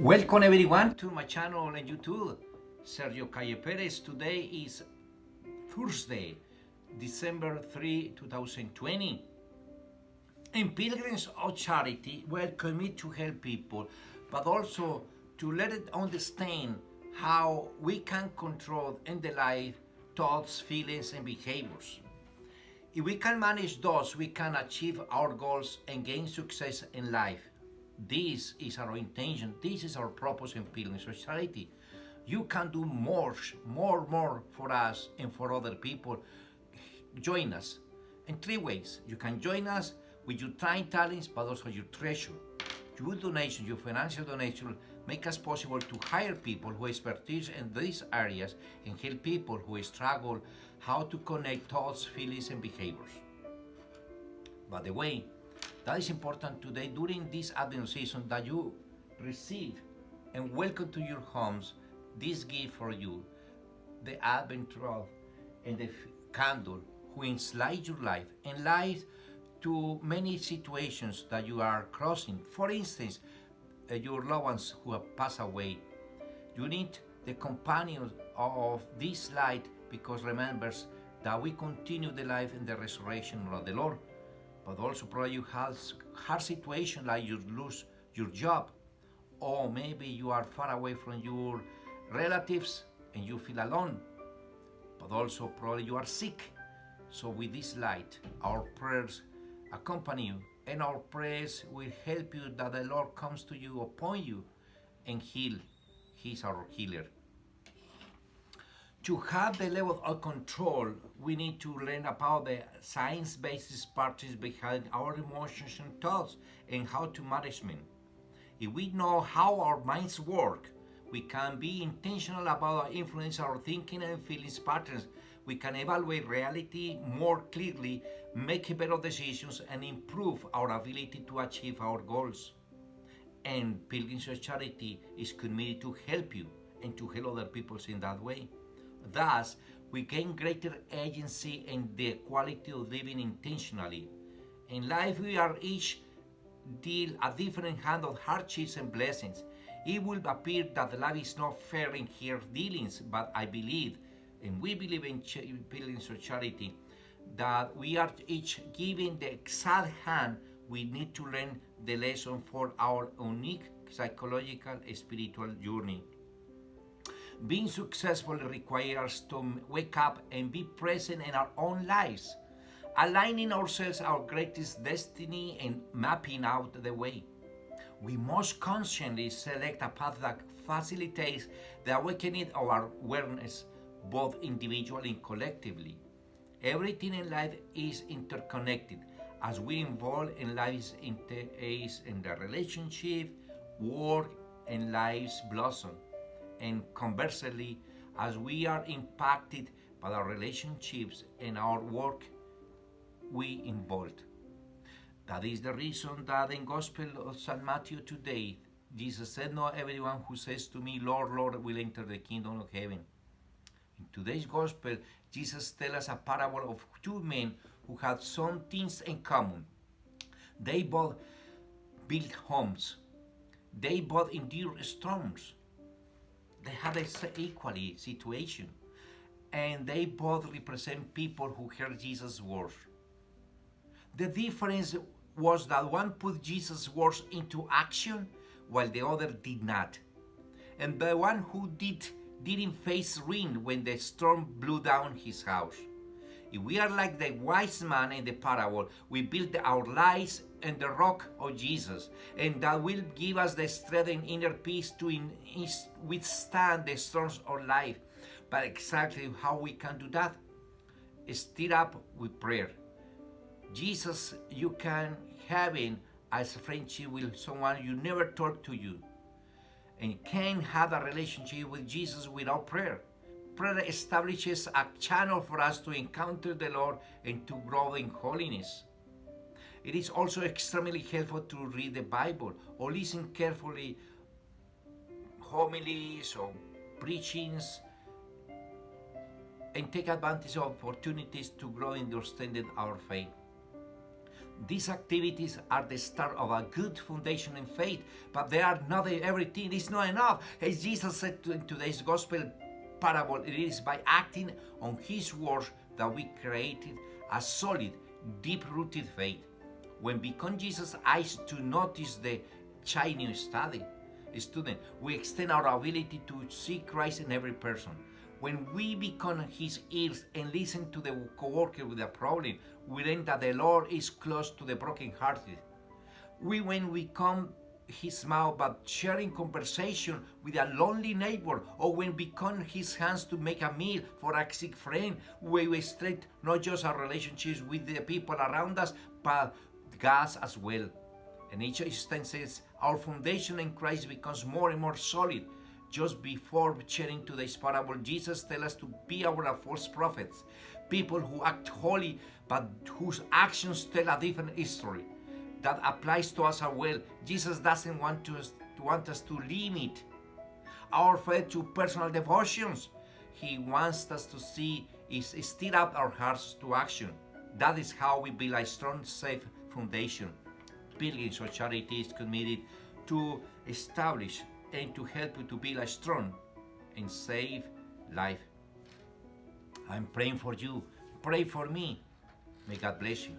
Welcome everyone to my channel on YouTube, Sergio Calle Perez. Today is Thursday, December 3, 2020. In Pilgrims of Charity, we are committed to help people, but also to let it understand how we can control in the life thoughts, feelings, and behaviors. If we can manage those, we can achieve our goals and gain success in life. This is our intention. This is our purpose in Pilgrims of Charity. You can do more for us and for other people. Join us in three ways. You can join us with your time, talents, but also your treasure. Your donation, your financial donation, make us possible to hire people who expertise in these areas and help people who struggle how to connect thoughts, feelings, and behaviors. By the way, that is important today during this Advent season that you receive and welcome to your homes this gift for you, the Advent truth and the candle who enlighten your life and light to many situations that you are crossing. For instance, your loved ones who have passed away. You need the companion of this light because remembers that we continue the life and the resurrection of the Lord. But also probably you have hard situation like you lose your job, or maybe you are far away from your relatives and you feel alone. But also probably you are sick. So with this light, our prayers accompany you, and our prayers will help you that the Lord comes to you upon you and heal. He's our healer. To have the level of control, we need to learn about the science-based parties behind our emotions and thoughts and how to manage them. If we know how our minds work, we can be intentional about our influence, our thinking and feelings patterns. We can evaluate reality more clearly, make better decisions, and improve our ability to achieve our goals. And Pilgrims of Charity is committed to help you and to help other people in that way. Thus, we gain greater agency and the quality of living intentionally. In life, we are each deal a different hand of hardships and blessings. It will appear that life is not fair in her dealings, but I believe, and we believe in Pilgrims of Charity, that we are each given the exact hand we need to learn the lesson for our unique psychological spiritual journey. Being successful requires to wake up and be present in our own lives, aligning ourselves our greatest destiny and mapping out the way. We must consciously select a path that facilitates the awakening of our awareness, both individually and collectively. Everything in life is interconnected. As we involve in lives in the relationship, work, and lives blossom. And conversely, as we are impacted by our relationships and our work, we involved. That is the reason that in Gospel of St. Matthew today, Jesus said, "Not everyone who says to me, Lord, Lord, will enter the kingdom of heaven." In today's Gospel, Jesus tells us a parable of two men who had some things in common. They both built homes. They both endured storms. They had an equally situation, and they both represent people who heard Jesus' words. The difference was that one put Jesus' words into action while the other did not. And the one who didn't face ruin when the storm blew down his house. If we are like the wise man in the parable, we build our lives on the rock of Jesus, and that will give us the strength and inner peace to withstand the storms of life. But exactly how we can do that? Stir up with prayer. Jesus, you can have it as a friendship with someone you never talk to you, and can't have a relationship with Jesus without prayer. Prayer establishes a channel for us to encounter the Lord and to grow in holiness. It is also extremely helpful to read the Bible or listen carefully homilies or preachings and take advantage of opportunities to grow in understanding our faith. These activities are the start of a good foundation in faith, but they are not everything. It's not enough. As Jesus said in today's gospel parable, it is by acting on His words that we created a solid, deep-rooted faith. When we become Jesus' eyes to notice the Chinese student, we extend our ability to see Christ in every person. When we become His ears and listen to the coworker with a problem, we learn that the Lord is close to the brokenhearted. When we come His mouth but sharing conversation with a lonely neighbor, or when we become His hands to make a meal for a sick friend, we strengthen not just our relationships with the people around us, but God as well. In each instance, our foundation in Christ becomes more and more solid. Just before sharing today's parable, Jesus tells us to be our false prophets, people who act holy but whose actions tell a different history. That applies to us as well. Jesus doesn't want us to limit our faith to personal devotions. He wants us to stir up our hearts to action. That is how we build a strong, safe foundation. Pilgrims of Charity is committed to establish and to help you to build a strong and safe life. I'm praying for you. Pray for me. May God bless you.